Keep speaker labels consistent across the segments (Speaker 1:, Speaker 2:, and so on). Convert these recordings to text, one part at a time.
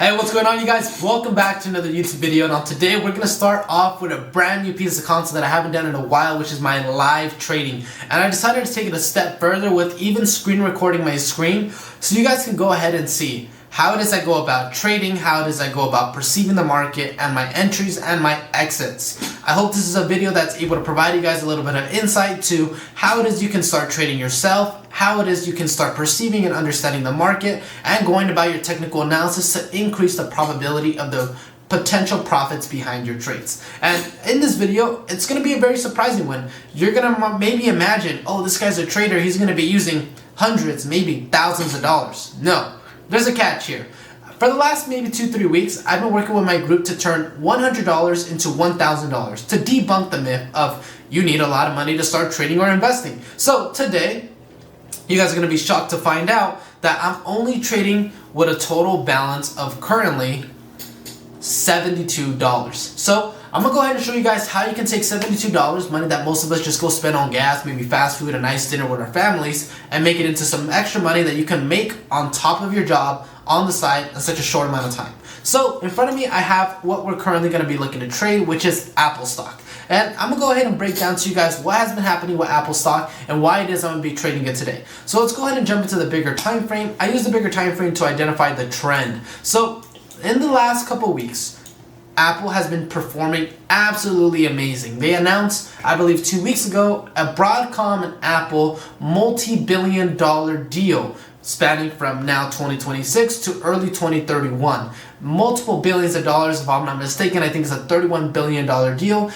Speaker 1: Hey, what's going on, you guys? Welcome back to another YouTube video. Now today we're going to start off with a brand new piece of content that I haven't done in a while, which is my live trading. And I decided to take it a step further with even screen recording my screen so you guys can go ahead and see how it is I go about trading, how it is I go about perceiving the market, and my entries and my exits. I hope this is a video that's able to provide you guys a little bit of insight to how it is you can start trading yourself, how it is you can start perceiving and understanding the market, and going about your technical analysis to increase the probability of the potential profits behind your trades. And in this video, it's going to be a very surprising one. You're going to maybe imagine, oh, this guy's a trader, he's going to be using hundreds, maybe thousands of dollars. No. There's a catch here. For the last maybe 2-3 weeks, I've been working with my group to turn $100 into $1,000 to debunk the myth of you need a lot of money to start trading or investing. So today, you guys are going to be shocked to find out that I'm only trading with a total balance of currently $72. So I'm going to go ahead and show you guys how you can take $72, money that most of us just go spend on gas, maybe fast food, a nice dinner with our families, and make it into some extra money that you can make on top of your job on the side in such a short amount of time. So in front of me, I have what we're currently going to be looking to trade, which is Apple stock. And I'm going to go ahead and break down to you guys what has been happening with Apple stock and why it is I'm going to be trading it today. So let's go ahead and jump into the bigger time frame. I use the bigger time frame to identify the trend. So in the last couple weeks, Apple has been performing absolutely amazing. They announced, I believe 2 weeks ago, a Broadcom and Apple multi-billion-dollar deal spanning from now 2026 to early 2031. Multiple billions of dollars, if I'm not mistaken. I think it's a $31 billion deal.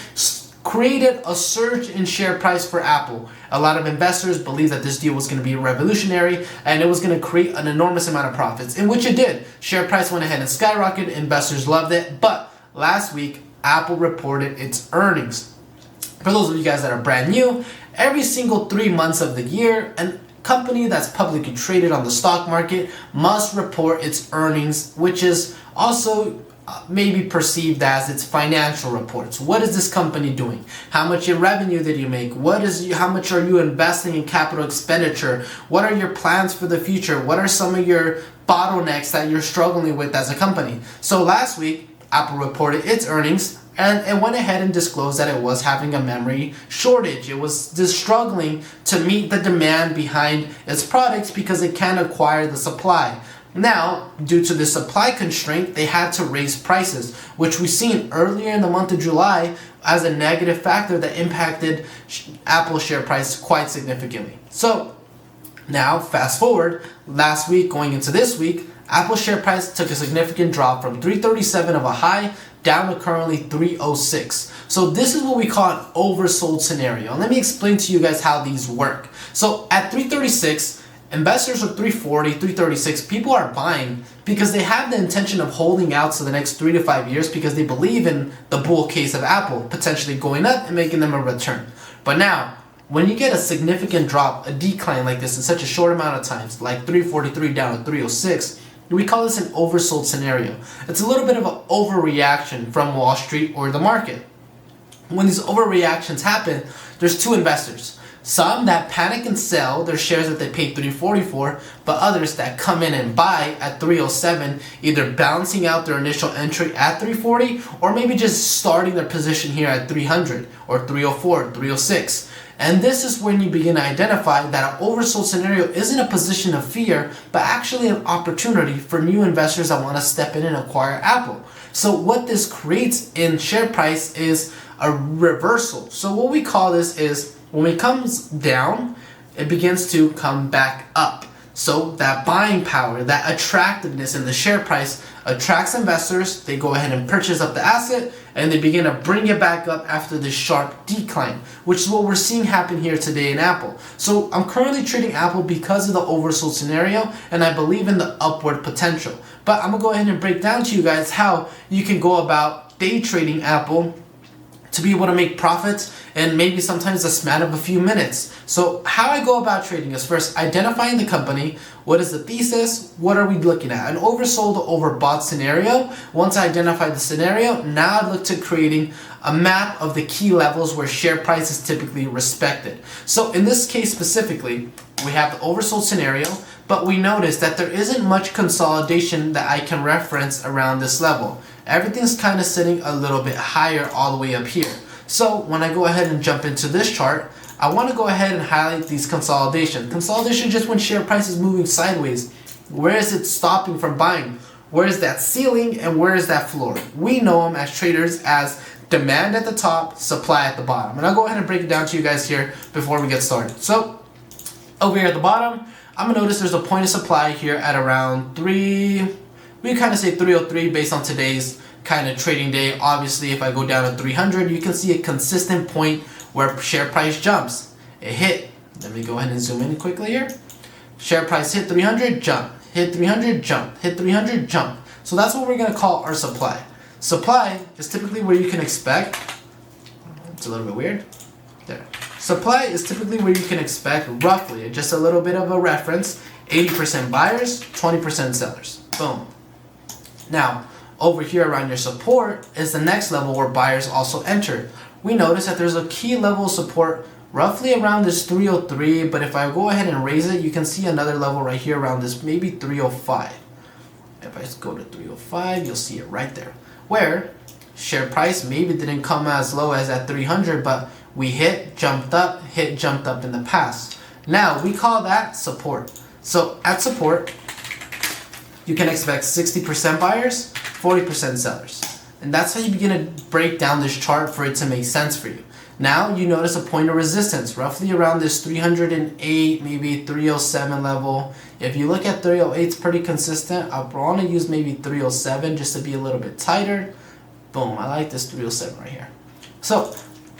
Speaker 1: Created a surge in share price for Apple. A lot of investors believed that this deal was going to be revolutionary and it was going to create an enormous amount of profits, in which it did. Share price went ahead and skyrocketed. Investors loved it, but last week, Apple reported its earnings. For those of you guys that are brand new, every single 3 months of the year, a company that's publicly traded on the stock market must report its earnings, which is also maybe perceived as its financial reports. What is this company doing? How much in revenue did you make? How much are you investing in capital expenditure? What are your plans for the future? What are some of your bottlenecks that you're struggling with as a company? So last week, Apple reported its earnings and it went ahead and disclosed that it was having a memory shortage. It was just struggling to meet the demand behind its products because it can't acquire the supply. Now, due to the supply constraint, they had to raise prices, which we've seen earlier in the month of July as a negative factor that impacted Apple share price quite significantly. So now, fast forward, last week going into this week, Apple share price took a significant drop from 337 of a high down to currently 306. So this is what we call an oversold scenario. And let me explain to you guys how these work. So at 336, investors are 340, 336, people are buying because they have the intention of holding out to the next 3 to 5 years because they believe in the bull case of Apple potentially going up and making them a return. But now, when you get a significant drop, a decline like this in such a short amount of time, like 343 down to 306, we call this an oversold scenario. It's a little bit of an overreaction from Wall Street or the market. When these overreactions happen, there's two investors. Some that panic and sell their shares that they paid 340 for, but others that come in and buy at 307, either balancing out their initial entry at 340 or maybe just starting their position here at 300 or 304, 306. And this is when you begin to identify that an oversold scenario isn't a position of fear, but actually an opportunity for new investors that want to step in and acquire Apple. So what this creates in share price is a reversal. So what we call this is when it comes down, it begins to come back up. So that buying power, that attractiveness in the share price attracts investors. They go ahead and purchase up the asset and they begin to bring it back up after this sharp decline, which is what we're seeing happen here today in Apple. So I'm currently trading Apple because of the oversold scenario and I believe in the upward potential. But I'm going to go ahead and break down to you guys how you can go about day trading Apple to be able to make profits and maybe sometimes a span of a few minutes. So how I go about trading is first identifying the company. What is the thesis? What are we looking at? An oversold or overbought scenario. Once I identify the scenario, now I look to creating a map of the key levels where share price is typically respected. So in this case specifically, we have the oversold scenario. but we notice that there isn't much consolidation that I can reference around this level. Everything's kind of sitting a little bit higher all the way up here. So when I go ahead and jump into this chart, I want to go ahead and highlight these consolidation. Consolidation just when share price is moving sideways. Where is it stopping from buying? Where is that ceiling and where is that floor? We know them as traders as demand at the top, supply at the bottom. And I'll go ahead and break it down to you guys here before we get started. So over here at the bottom, I'm gonna notice there's a point of supply here at around we kind of say 303 based on today's kind of trading day. Obviously, if I go down to 300, you can see a consistent point where share price jumps. It hit. Let me go ahead and zoom in quickly here. Share price hit 300, jump. Hit 300, jump. Hit 300, jump. So that's what we're going to call our supply. Supply is typically where you can expect. It's a little bit weird. There. Supply is typically where you can expect roughly, just a little bit of a reference, 80% buyers, 20% sellers. Boom. Now, over here around your support is the next level where buyers also enter. We notice that there's a key level of support roughly around this 303, but if I go ahead and raise it, you can see another level right here around this maybe 305. If I just go to 305, you'll see it right there. Where share price maybe didn't come as low as at 300, but we hit, jumped up in the past. Now, we call that support. So at support, you can expect 60% buyers, 40% sellers. And that's how you begin to break down this chart for it to make sense for you. Now you notice a point of resistance roughly around this 308, maybe 307 level. If you look at 308, it's pretty consistent. I want to use maybe 307 just to be a little bit tighter. Boom, I like this 307 right here. So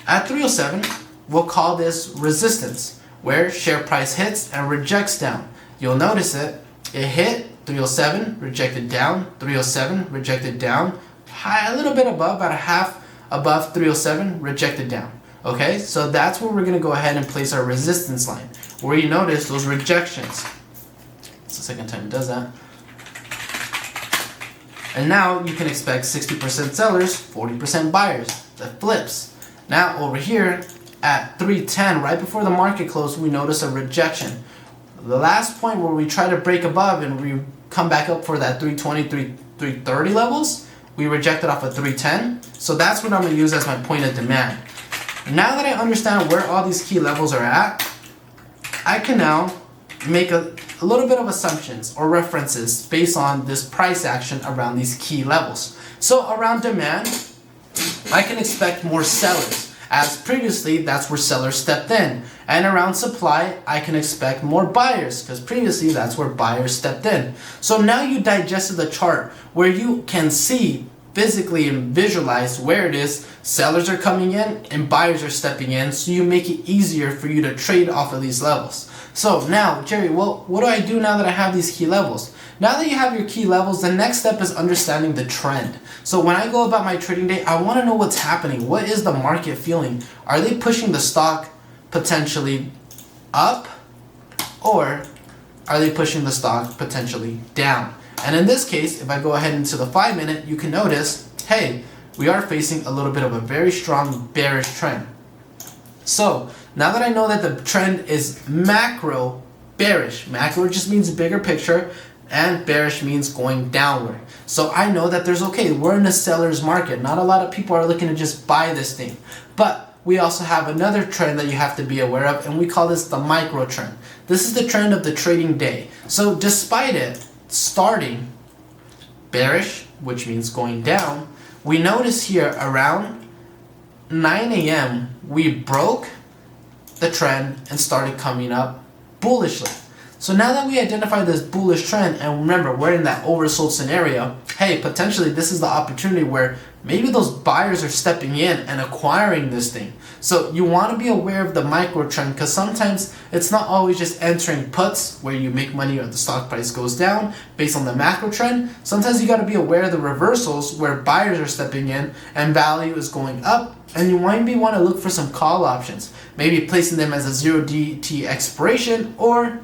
Speaker 1: at 307, we'll call this resistance, where share price hits and rejects down. You'll notice it hit 307, rejected down, 307, rejected down, high, a little bit above, about a half above 307, rejected down. Okay, so that's where we're going to go ahead and place our resistance line, where you notice those rejections. It's the second time it does that. And now you can expect 60% sellers, 40% buyers. That flips. Now over here at 310, right before the market closed, we notice a rejection. The last point where we try to break above and we come back up for that 320, 330 levels, we rejected off of 310. So that's what I'm going to use as my point of demand. Now that I understand where all these key levels are at, I can now make a little bit of assumptions or references based on this price action around these key levels. So around demand, I can expect more sellers, as previously that's where sellers stepped in. And around supply, I can expect more buyers, because previously that's where buyers stepped in. So now you digested the chart where you can see physically and visualize where it is sellers are coming in and buyers are stepping in, so you make it easier for you to trade off of these levels. So now, Jerry, well, what do I do now that I have these key levels? Now that you have your key levels, the next step is understanding the trend. So when I go about my trading day, I want to know what's happening. What is the market feeling? Are they pushing the stock potentially up, or are they pushing the stock potentially down? And in this case, if I go ahead into the 5 minute, you can notice, hey, we are facing a little bit of a very strong bearish trend. So now that I know that the trend is macro bearish, macro just means bigger picture, and bearish means going downward. So I know that we're in a seller's market. Not a lot of people are looking to just buy this thing. But we also have another trend that you have to be aware of, and we call this the micro trend. This is the trend of the trading day. So despite it starting bearish, which means going down, we notice here around 9 a.m. we broke the trend and started coming up bullishly. So now that we identify this bullish trend, and remember, we're in that oversold scenario, hey, potentially this is the opportunity where maybe those buyers are stepping in and acquiring this thing. So you want to be aware of the micro trend, because sometimes it's not always just entering puts where you make money or the stock price goes down based on the macro trend. Sometimes you got to be aware of the reversals where buyers are stepping in and value is going up, and you might want to look for some call options, maybe placing them as a 0DT expiration or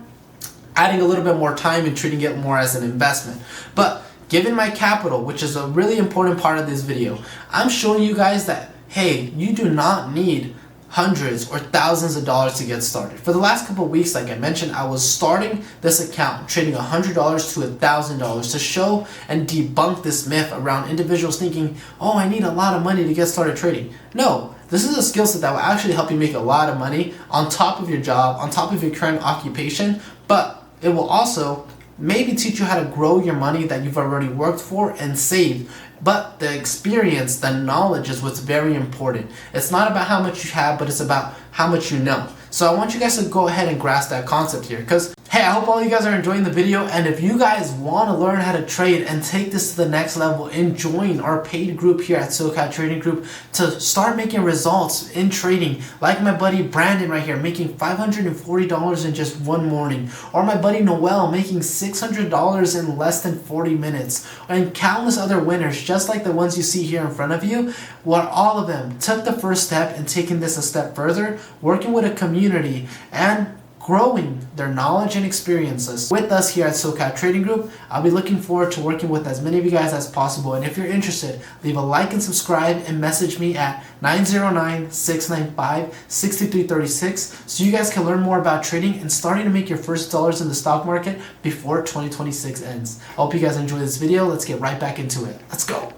Speaker 1: adding a little bit more time and treating it more as an investment. But given my capital, which is a really important part of this video, I'm showing you guys that, hey, you do not need hundreds or thousands of dollars to get started. For the last couple of weeks, like I mentioned, I was starting this account trading $100 to $1,000 to show and debunk this myth around individuals thinking, oh, I need a lot of money to get started trading. No, this is a skill set that will actually help you make a lot of money on top of your job, on top of your current occupation, but it will also maybe teach you how to grow your money that you've already worked for and saved. But the experience, the knowledge is what's very important. It's not about how much you have, but it's about how much you know. So I want you guys to go ahead and grasp that concept here, because hey, I hope all you guys are enjoying the video, and if you guys want to learn how to trade and take this to the next level and join our paid group here at SoCal Trading Group to start making results in trading, like my buddy Brandon right here making $540 in just one morning, or my buddy Noel making $600 in less than 40 minutes, and countless other winners just like the ones you see here in front of you, where all of them took the first step and taking this a step further, working with a community and growing their knowledge and experiences with us here at SoCal Trading Group. I'll be looking forward to working with as many of you guys as possible. And if you're interested, leave a like and subscribe and message me at 909-695-6336 so you guys can learn more about trading and starting to make your first dollars in the stock market before 2026 ends. I hope you guys enjoy this video. Let's get right back into it. Let's go.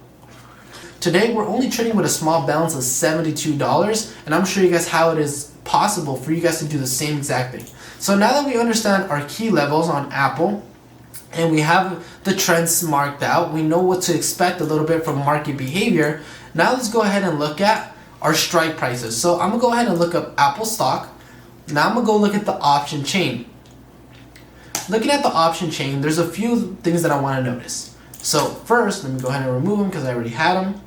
Speaker 1: Today, we're only trading with a small balance of $72, and I'm going to show you guys how it is possible for you guys to do the same exact thing. So now that we understand our key levels on Apple, and we have the trends marked out, we know what to expect a little bit from market behavior. Now let's go ahead and look at our strike prices. So I'm going to go ahead and look up Apple stock. Now I'm going to go look at the option chain. Looking at the option chain, there's a few things that I want to notice. So first, let me go ahead and remove them because I already had them.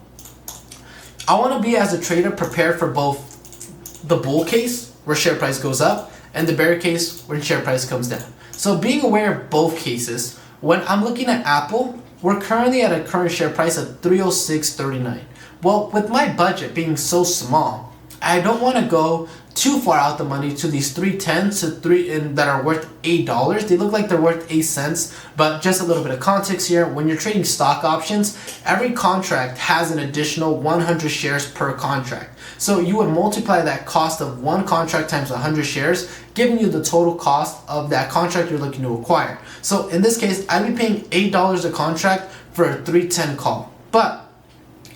Speaker 1: I want to be, as a trader, prepared for both the bull case, where share price goes up, and the bear case, when share price comes down. So being aware of both cases, when I'm looking at Apple, we're currently at a current share price of $306.39. Well, with my budget being so small, I don't want to go too far out the money to these 310 to 3 that are worth $8. They look like they're worth 8 cents, but just a little bit of context here. When you're trading stock options, every contract has an additional 100 shares per contract. So you would multiply that cost of one contract times 100 shares, giving you the total cost of that contract you're looking to acquire. So in this case, I'd be paying $8 a contract for a 310 call. But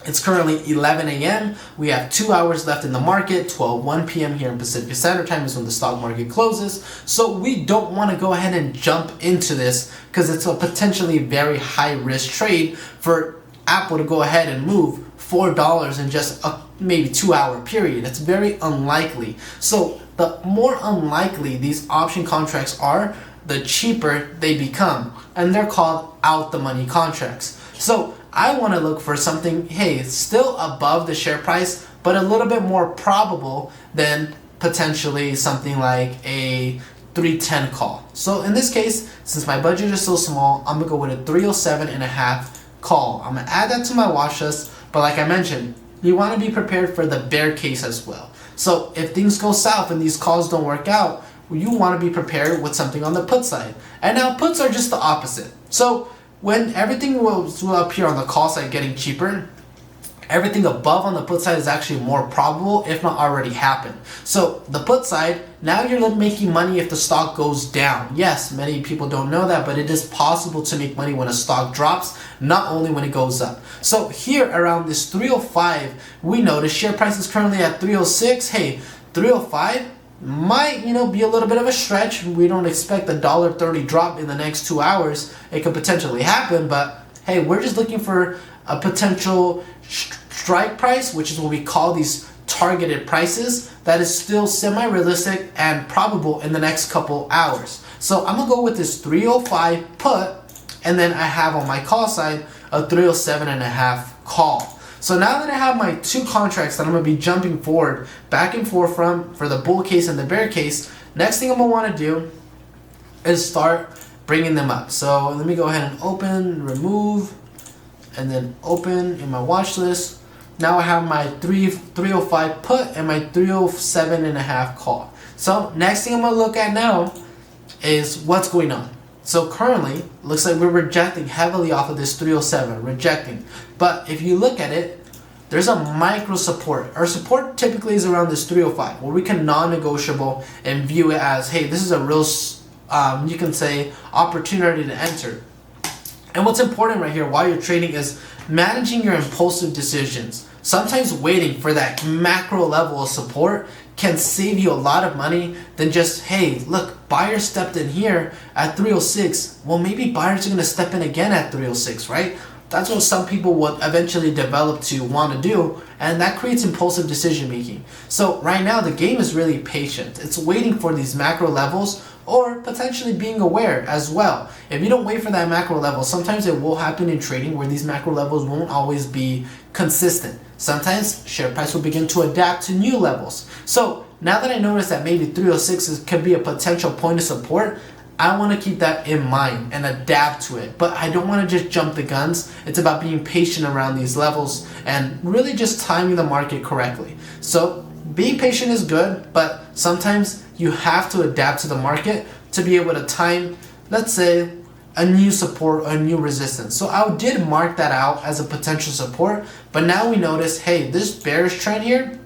Speaker 1: it's currently 11 a.m. We have 2 hours left in the market. 12:01 p.m. here in Pacific Standard Time is when the stock market closes. So we don't want to go ahead and jump into this because it's a potentially very high risk trade for Apple to go ahead and move $4 in just a maybe 2 hour period. It's very unlikely. So the more unlikely these option contracts are, the cheaper they become. And they're called out the money contracts. So I want to look for something, hey, still above the share price, but a little bit more probable than potentially something like a 310 call. So in this case, since my budget is so small, I'm going to go with a 307.5 call. I'm going to add that to my watch list, but like I mentioned, you want to be prepared for the bear case as well. So if things go south and these calls don't work out, you want to be prepared with something on the put side. And now puts are just the opposite. So when everything will up here on the call side getting cheaper, everything above on the put side is actually more probable, if not already happened. So the put side, now you're making money if the stock goes down. Yes, many people don't know that, but it is possible to make money when a stock drops, not only when it goes up. So here around this 305, we know the share price is currently at 306. Hey, 305 might, be a little bit of a stretch. We don't expect a $1.30 drop in the next 2 hours. It could potentially happen, but hey, we're just looking for a potential strike price, which is what we call these targeted prices, that is still semi-realistic and probable in the next couple hours. So I'm gonna go with this 305 put, and then I have on my call side a 307.5 call. So now that I have my two contracts that I'm going to be jumping forward, back and forth from for the bull case and the bear case, next thing I'm going to want to do is start bringing them up. So let me go ahead and open, remove, and then open in my watch list. Now I have my 305 put and my 307.5 call. So next thing I'm going to look at now is what's going on. So currently, looks like we're rejecting heavily off of this 307, rejecting. But if you look at it, there's a micro support. Our support typically is around this 305, where we can non-negotiable and view it as, hey, this is a real, you can say, opportunity to enter. And what's important right here while you're trading is managing your impulsive decisions. Sometimes waiting for that macro level of support can save you a lot of money than just, hey, look, buyers stepped in here at 306. Well, maybe buyers are going to step in again at 306, right? That's what some people would eventually develop to want to do, and that creates impulsive decision making. So right now, the game is really patient. It's waiting for these macro levels or potentially being aware as well. If you don't wait for that macro level, sometimes it will happen in trading where these macro levels won't always be consistent. Sometimes share price will begin to adapt to new levels. So now that I notice that maybe 306 could be a potential point of support, I want to keep that in mind and adapt to it. But I don't want to just jump the guns. It's about being patient around these levels and really just timing the market correctly. So being patient is good, but sometimes you have to adapt to the market to be able to time, let's say, a new support or a new resistance. So I did mark that out as a potential support, but now we notice, hey, this bearish trend here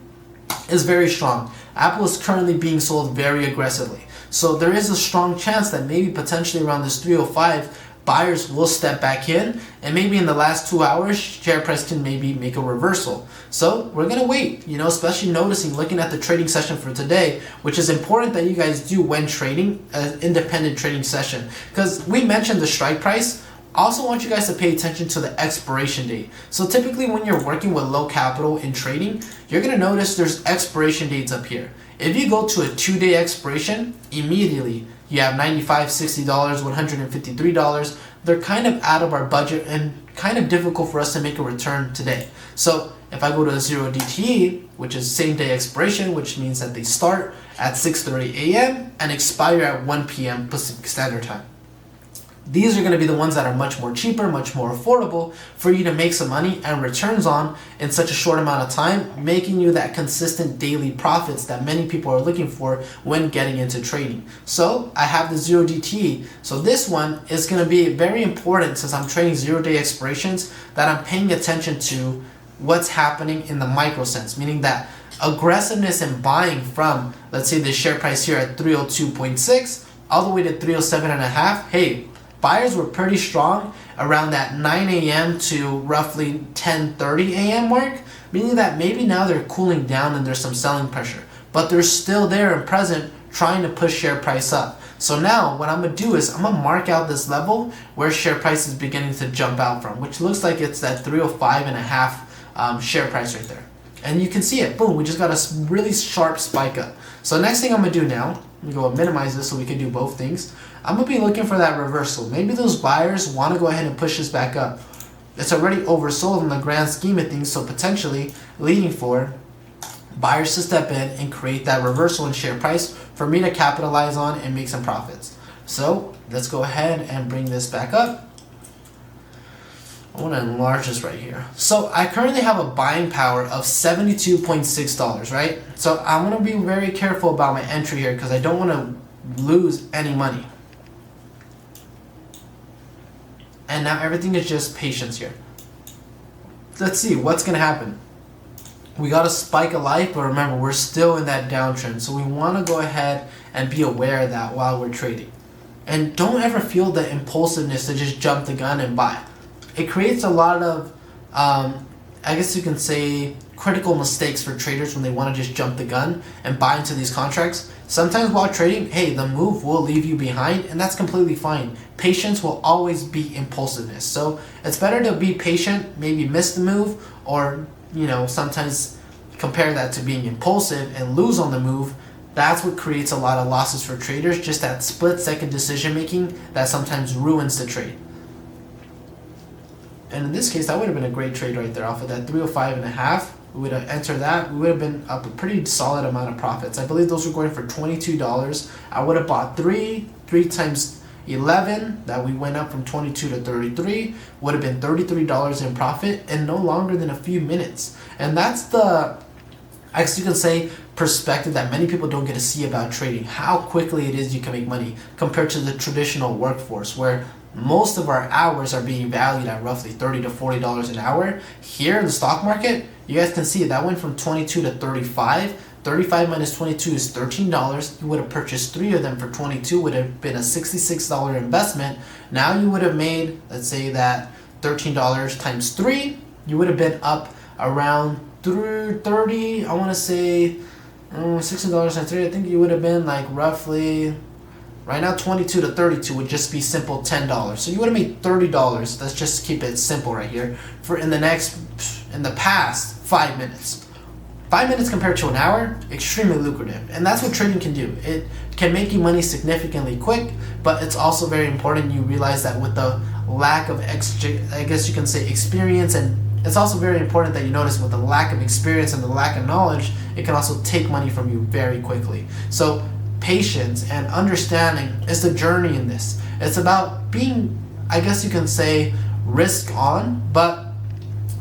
Speaker 1: is very strong. Apple is currently being sold very aggressively. So there is a strong chance that maybe potentially around this 305, buyers will step back in, and maybe in the last 2 hours, share price can maybe make a reversal. So we're gonna wait, especially noticing, looking at the trading session for today, which is important that you guys do when trading, an independent trading session. Because we mentioned the strike price, I also want you guys to pay attention to the expiration date. So typically when you're working with low capital in trading, you're gonna notice there's expiration dates up here. If you go to a 2-day expiration, immediately you have $95, $60, $153. They're kind of out of our budget and kind of difficult for us to make a return today. So if I go to a 0 DTE, which is same day expiration, which means that they start at 6:30 a.m. and expire at 1 p.m. Pacific Standard Time. These are going to be the ones that are much more cheaper, much more affordable for you to make some money and returns on in such a short amount of time, making you that consistent daily profits that many people are looking for when getting into trading. So I have the 0 DTE. So this one is going to be very important since I'm trading 0-day expirations, that I'm paying attention to what's happening in the micro sense, meaning that aggressiveness in buying from, let's say, the share price here at 302.6 all the way to 307.5. Hey, buyers were pretty strong around that 9 a.m. to roughly 10:30 a.m. mark, meaning that maybe now they're cooling down and there's some selling pressure, but they're still there and present trying to push share price up. So now what I'm going to do is I'm going to mark out this level where share price is beginning to jump out from, which looks like it's that 305.5 share price right there. And you can see it. Boom, we just got a really sharp spike up. So next thing I'm going to do now, I'm going to go and minimize this so we can do both things. I'm going to be looking for that reversal. Maybe those buyers want to go ahead and push this back up. It's already oversold in the grand scheme of things, so potentially leading for buyers to step in and create that reversal in share price for me to capitalize on and make some profits. So let's go ahead and bring this back up. I want to enlarge this right here. So I currently have a buying power of $72.6, right? So I'm going to be very careful about my entry here because I don't want to lose any money. And now everything is just patience here. Let's see what's going to happen. We got a spike of life, but remember, we're still in that downtrend. So we want to go ahead and be aware of that while we're trading. And don't ever feel the impulsiveness to just jump the gun and buy. It creates a lot of, I guess you can say, critical mistakes for traders when they want to just jump the gun and buy into these contracts. Sometimes while trading, hey, the move will leave you behind, and that's completely fine. Patience will always be impulsiveness. So it's better to be patient, maybe miss the move, or sometimes compare that to being impulsive and lose on the move. That's what creates a lot of losses for traders, just that split-second decision making that sometimes ruins the trade. And in this case, that would have been a great trade right there off of that 305.5. We would have entered that. We would have been up a pretty solid amount of profits. I believe those were going for $22. I would have bought 3 times 11. That we went up from 22 to 33. Would have been $33 in profit in no longer than a few minutes. And that's the, I guess you can say, perspective that many people don't get to see about trading. How quickly it is you can make money compared to the traditional workforce where most of our hours are being valued at roughly $30 to $40 an hour. Here in the stock market, you guys can see that went from 22 to 35. 35 minus 22 is $13. You would have purchased 3 of them for 22, would have been a $66 investment. Now you would have made, let's say that $13 times 3, you would have been up around 30, I want to say $16 times 3, I think you would have been like roughly, right now 22 to 32 would just be simple $10. So you would have made $30. Let's just keep it simple right here. In the past 5 minutes. 5 minutes compared to an hour, extremely lucrative. And that's what trading can do. It can make you money significantly quick, but it's also very important you realize that with the lack of, I guess you can say, experience, and it's also very important that you notice with the lack of experience and the lack of knowledge, it can also take money from you very quickly. So patience and understanding is the journey in this. It's about being, I guess you can say, risk on, but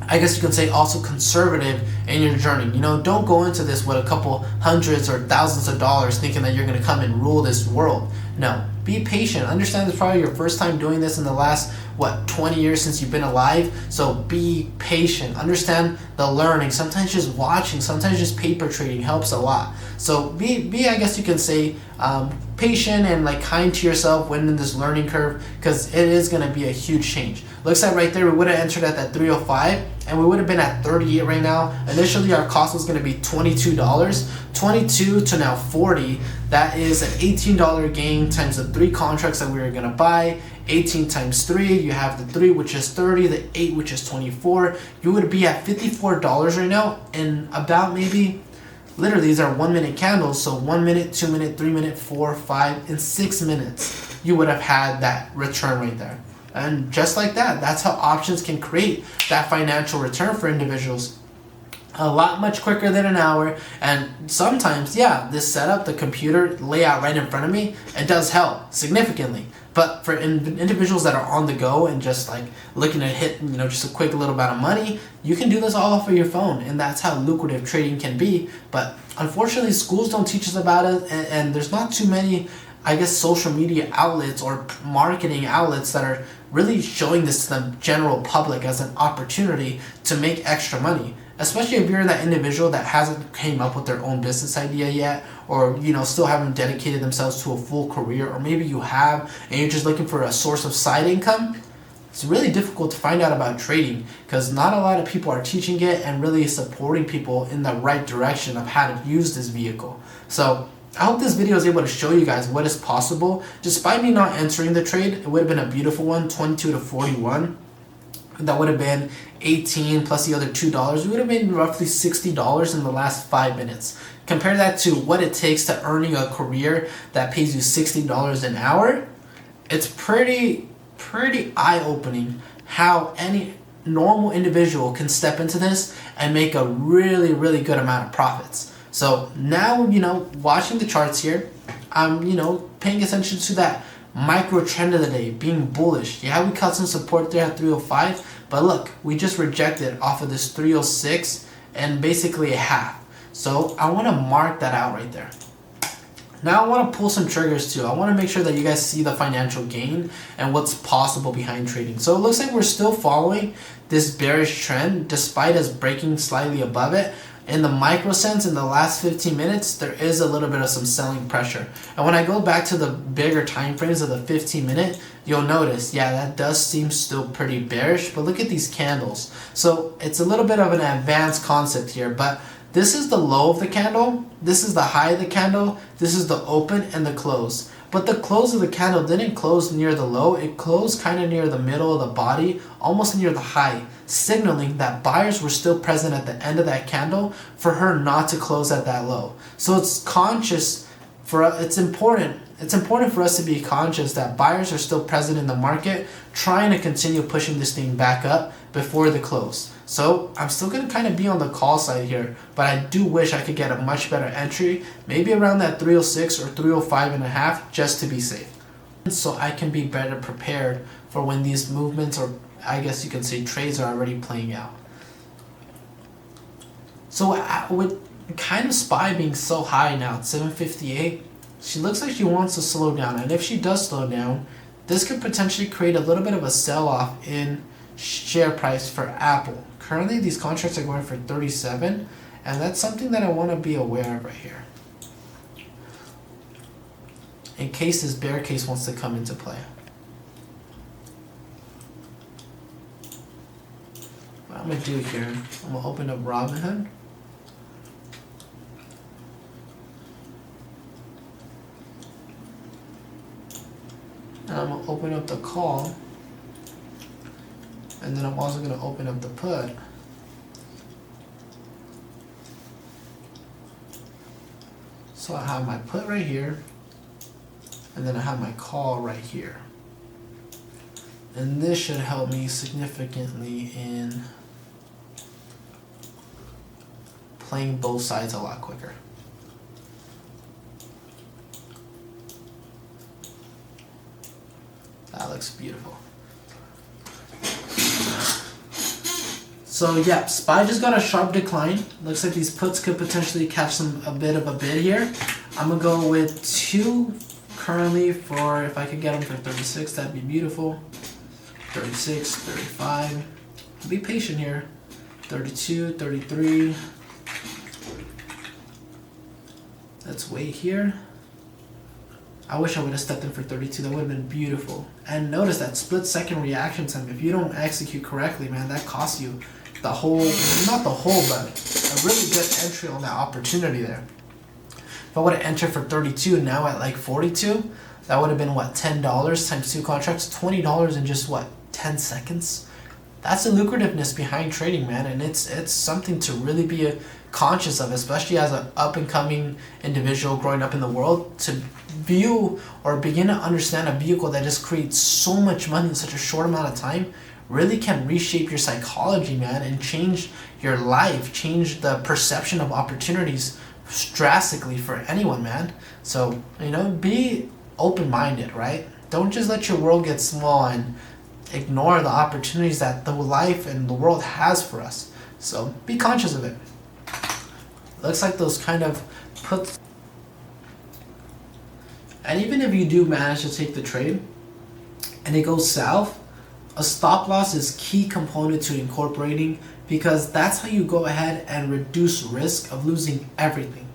Speaker 1: I guess you can say also conservative in your journey. You know, don't go into this with a couple hundreds or thousands of dollars thinking that you're going to come and rule this world. No, be patient. Understand it's probably your first time doing this in the last, 20 years since you've been alive. So be patient. Understand the learning. Sometimes just watching, sometimes just paper trading helps a lot. So be I guess you can say, patient and like kind to yourself when in this learning curve, because it is going to be a huge change. Looks like right there we would have entered at that 305 and we would have been at 38 right now. Initially our cost was going to be $22. 22 to now 40. That is an $18 gain times the 3 contracts that we were going to buy. 18 times 3, you have the 3 which is 30, the 8 which is 24. You would be at $54 right now in about maybe, literally these are 1 minute candles, so 1 minute, 2 minute, 3 minute, 4, 5, and 6 minutes you would have had that return right there. And just like that, that's how options can create that financial return for individuals. A lot much quicker than an hour. And sometimes, yeah, this setup, the computer layout right in front of me, it does help significantly. But for individuals that are on the go and just like looking to hit, just a quick little amount of money, you can do this all off of your phone, and that's how lucrative trading can be. But unfortunately, schools don't teach us about it, and there's not too many, I guess, social media outlets or marketing outlets that are really showing this to the general public as an opportunity to make extra money. Especially if you're that individual that hasn't came up with their own business idea yet, or still haven't dedicated themselves to a full career, or maybe you have and you're just looking for a source of side income. It's really difficult to find out about trading because not a lot of people are teaching it and really supporting people in the right direction of how to use this vehicle. So I hope this video is able to show you guys what is possible. Despite me not entering the trade, it would have been a beautiful one, 22 to 41. That would have been 18 plus the other $2. We would have made roughly $60 in the last 5 minutes. Compare that to what it takes to earning a career that pays you $60 an hour. It's pretty eye-opening how any normal individual can step into this and make a really good amount of profits. So now, watching the charts here, I'm, paying attention to that micro trend of the day, being bullish. Yeah, we caught some support there at 305, but look, we just rejected off of this 306 and basically a half. So I want to mark that out right there. Now I want to pull some triggers too. I want to make sure that you guys see the financial gain and what's possible behind trading. So it looks like we're still following this bearish trend despite us breaking slightly above it. In the micro sense, in the last 15 minutes, there is a little bit of some selling pressure. And when I go back to the bigger time frames of the 15 minute, you'll notice, yeah, that does seem still pretty bearish, but look at these candles. So it's a little bit of an advanced concept here, but this is the low of the candle, this is the high of the candle, this is the open and the close. But the close of the candle didn't close near the low, it closed kind of near the middle of the body, almost near the high, signaling that buyers were still present at the end of that candle for her not to close at that low. So it's important for us to be conscious that buyers are still present in the market, trying to continue pushing this thing back up before the close. So I'm still going to kind of be on the call side here, but I do wish I could get a much better entry, maybe around that 306 or 305 and a half, just to be safe. So I can be better prepared for when these movements, or I guess you can say trades, are already playing out. So with kind of SPY being so high now at 758, she looks like she wants to slow down, and if she does slow down, this could potentially create a little bit of a sell-off in share price for Apple. Currently, these contracts are going for 37, and that's something that I want to be aware of right here, in case this bear case wants to come into play. What I'm going to do here, I'm going to open up Robinhood. And I'm going to open up the call. And then I'm also going to open up the put. So I have my put right here. And then I have my call right here. And this should help me significantly in playing both sides a lot quicker. That looks beautiful. So yeah, SPY just got a sharp decline. Looks like these puts could potentially catch a bit of a bid here. I'm gonna go with 2 currently for, if I could get them for 36, that'd be beautiful. 36, 35. Be patient here. 32, 33. Let's wait here. I wish I would have stepped in for 32. That would have been beautiful. And notice that split second reaction time. If you don't execute correctly, man, that costs you the whole, not the whole, but a really good entry on that opportunity there. If I would have entered for 32 now at like 42, that would have been what, $10 times 2 contracts, $20 in just what, 10 seconds? That's the lucrativeness behind trading, man, and it's something to really be conscious of, especially as an up-and-coming individual growing up in the world, to view or begin to understand a vehicle that just creates so much money in such a short amount of time really can reshape your psychology, man, and change your life, change the perception of opportunities drastically for anyone, man. So, you know, be open-minded, right? Don't just let your world get small and ignore the opportunities that the life and the world has for us. So be conscious of it. Looks like those kind of puts. And even if you do manage to take the trade and it goes south, a stop loss is key component to incorporating, because that's how you go ahead and reduce risk of losing everything.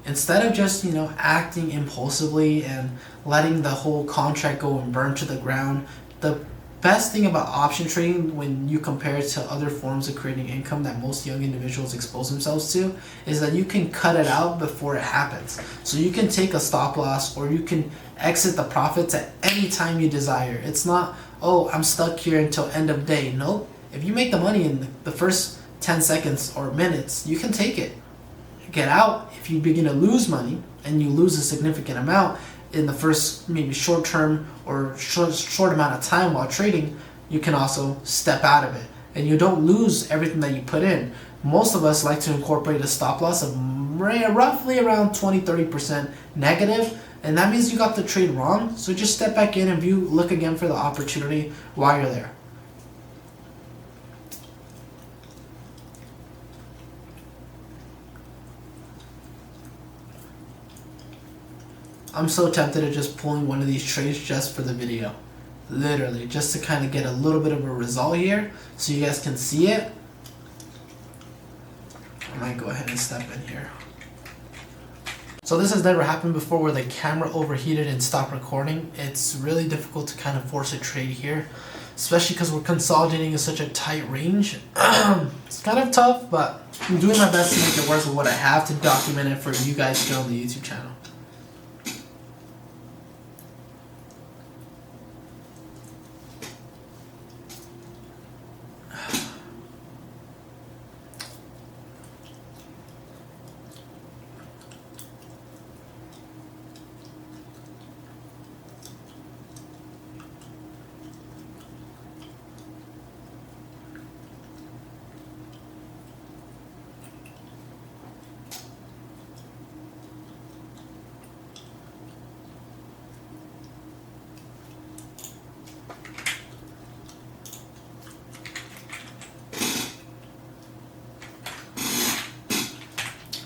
Speaker 1: Instead of just, you know, acting impulsively and letting the whole contract go and burn to the ground, the best thing about option trading when you compare it to other forms of creating income that most young individuals expose themselves to is that you can cut it out before it happens. So you can take a stop loss or you can exit the profits at any time you desire. It's not, oh, I'm stuck here until end of day. Nope. If you make the money in the first 10 seconds or minutes, you can take it. Get out. If you begin to lose money and you lose a significant amount in the first maybe short term or short amount of time while trading, you can also step out of it and you don't lose everything that you put in. Most of us like to incorporate a stop loss of roughly around 20-30% negative, and that means you got the trade wrong. So just step back in and look again for the opportunity while you're there. I'm so tempted to just pulling one of these trades just for the video. Literally, just to kind of get a little bit of a result here so you guys can see it. I might go ahead and step in here. So this has never happened before where the camera overheated and stopped recording. It's really difficult to kind of force a trade here, especially because we're consolidating in such a tight range. It's kind of tough, but I'm doing my best to make it work with what I have to document it for you guys here on the YouTube channel.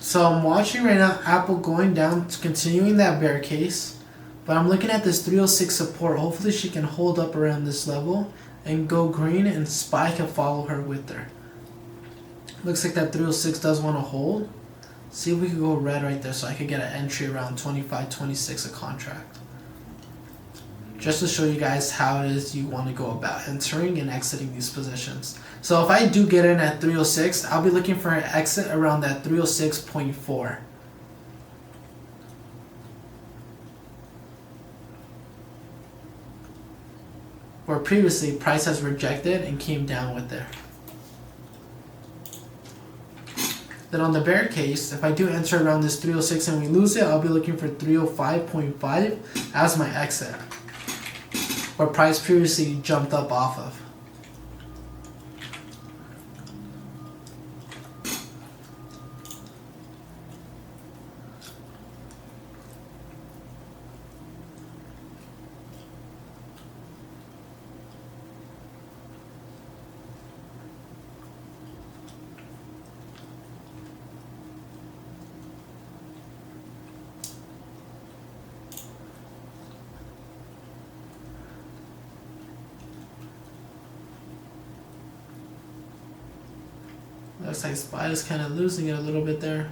Speaker 1: So I'm watching right now Apple going down, continuing that bear case. But I'm looking at this 306 support. Hopefully she can hold up around this level and go green, and SPY can follow her with her. Looks like that 306 does want to hold. See if we can go red right there so I could get an entry around 25-26 a contract. Just to show you guys how it is you want to go about entering and exiting these positions. So if I do get in at 306, I'll be looking for an exit around that 306.4. Where previously price has rejected and came down with there. Then on the bear case, if I do enter around this 306 and we lose it, I'll be looking for 305.5 as my exit, where price previously jumped up off of. Looks like SPY is kind of losing it a little bit there.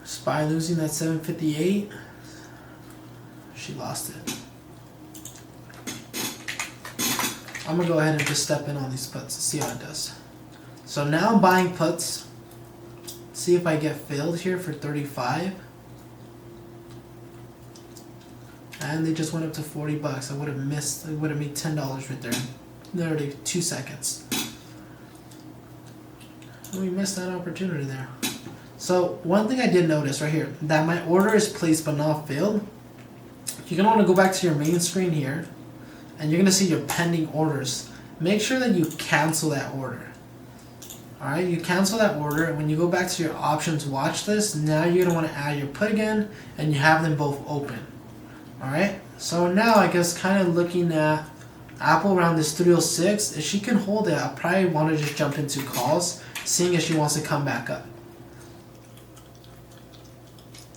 Speaker 1: SPY losing that 758. She lost it. I'm gonna go ahead and just step in on these puts and see how it does. So now I'm buying puts. See if I get filled here for 35. And they just went up to 40 bucks. I would have missed, I would have made $10 right there in literally 2 seconds. We missed that opportunity there. So one thing I did notice right here, that my order is placed but not filled. You're gonna want to go back to your main screen here, and you're gonna see your pending orders. Make sure that you cancel that order. Alright, you cancel that order, and when you go back to your options watch list, now you're gonna want to add your put again, and you have them both open. Alright, so now I guess kind of looking at Apple around this 306. If she can hold it, I probably want to just jump into calls, seeing if she wants to come back up.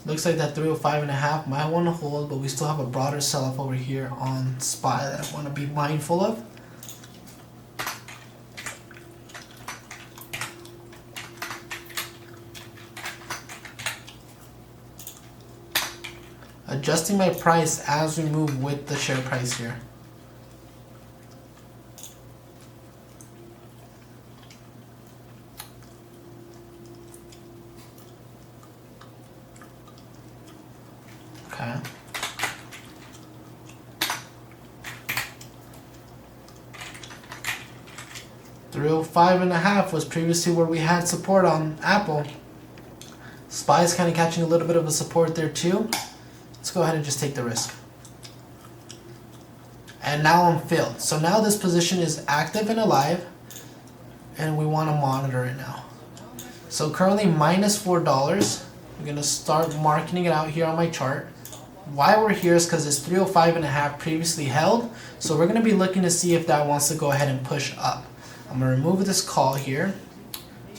Speaker 1: Looks like that 305.5 might want to hold, but we still have a broader sell-off over here on SPY that I want to be mindful of. Adjusting my price as we move with the share price here. Okay. $305.5 was previously where we had support on Apple. SPY is kind of catching a little bit of a support there too. Let's go ahead and just take the risk. And now I'm filled. So now this position is active and alive, and we want to monitor it now. So currently minus $4. I'm going to start marking it out here on my chart. Why we're here is because it's 305.5 previously held. So we're going to be looking to see if that wants to go ahead and push up. I'm going to remove this call here,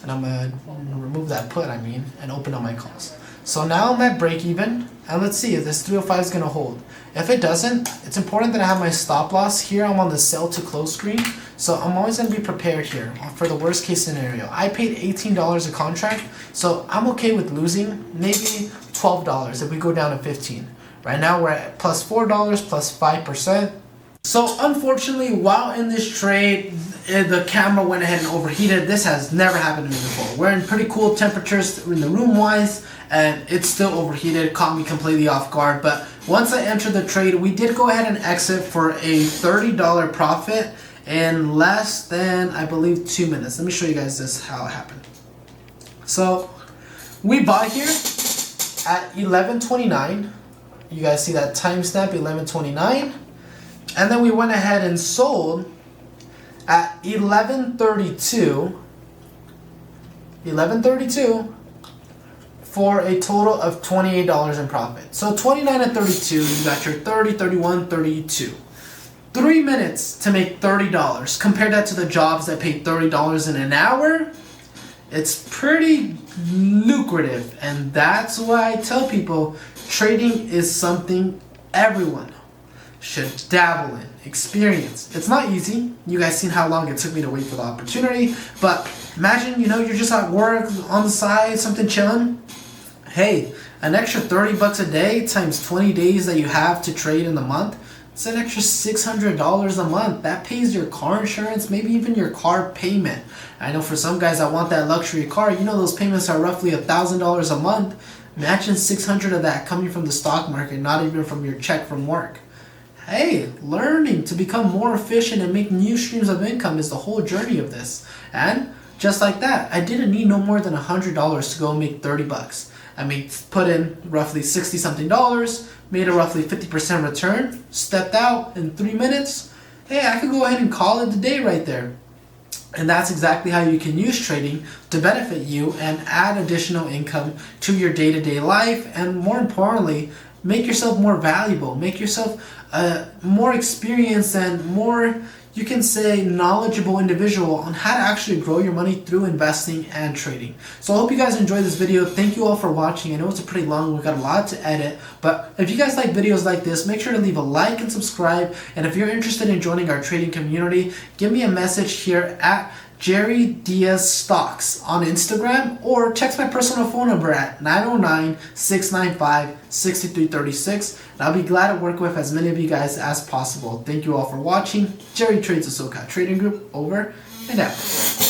Speaker 1: and I'm going to remove that put, and open up my calls. So now I'm at break even, and let's see if this 305 is going to hold. If it doesn't, it's important that I have my stop loss here. I'm on the sell to close screen, so I'm always going to be prepared here for the worst case scenario. I paid $18 a contract, so I'm okay with losing maybe $12 if we go down to 15. Right now we're at plus $4, plus 5%. So unfortunately, while in this trade, the camera went ahead and overheated. This has never happened to me before. We're in pretty cool temperatures in the room wise, and it's still overheated. Caught me completely off guard. But once I entered the trade, we did go ahead and exit for a $30 profit in less than, I believe, 2 minutes. Let me show you guys this, how it happened. So we bought here at 11:29. You guys see that timestamp, 11:29. And then we went ahead and sold at 11:32 for a total of $28 in profit. So 29 and 32, you got your 30, 31, 32. 3 minutes to make $30. Compare that to the jobs that pay $30 in an hour. It's pretty lucrative, and that's why I tell people trading is something everyone should dabble in, experience. It's not easy. You guys seen how long it took me to wait for the opportunity, but imagine, you're just at work on the side, something chilling. Hey, an extra $30 a day times 20 days that you have to trade in the month, it's an extra $600 a month. That pays your car insurance, maybe even your car payment. I know for some guys that want that luxury car, those payments are roughly $1,000 a month. Imagine 600 of that coming from the stock market, not even from your check from work. Hey, learning to become more efficient and make new streams of income is the whole journey of this. And just like that, I didn't need no more than $100 to go make $30. I put in roughly 60 something dollars, made a roughly 50% return, stepped out in 3 minutes. Hey, I could go ahead and call it a day right there. And that's exactly how you can use trading to benefit you and add additional income to your day-to-day life, and more importantly, make yourself more valuable, make yourself a more experienced and more, you can say, knowledgeable individual on how to actually grow your money through investing and trading. So I hope you guys enjoyed this video. Thank you all for watching. I know it's a pretty long one, we've got a lot to edit, but if you guys like videos like this, make sure to leave a like and subscribe. And if you're interested in joining our trading community, give me a message here at Jerry Diaz Stocks on Instagram, or text my personal phone number at 909-695-6336, and I'll be glad to work with as many of you guys as possible. Thank you all for watching. Jerry Trades the SoCal Trading Group, over and out.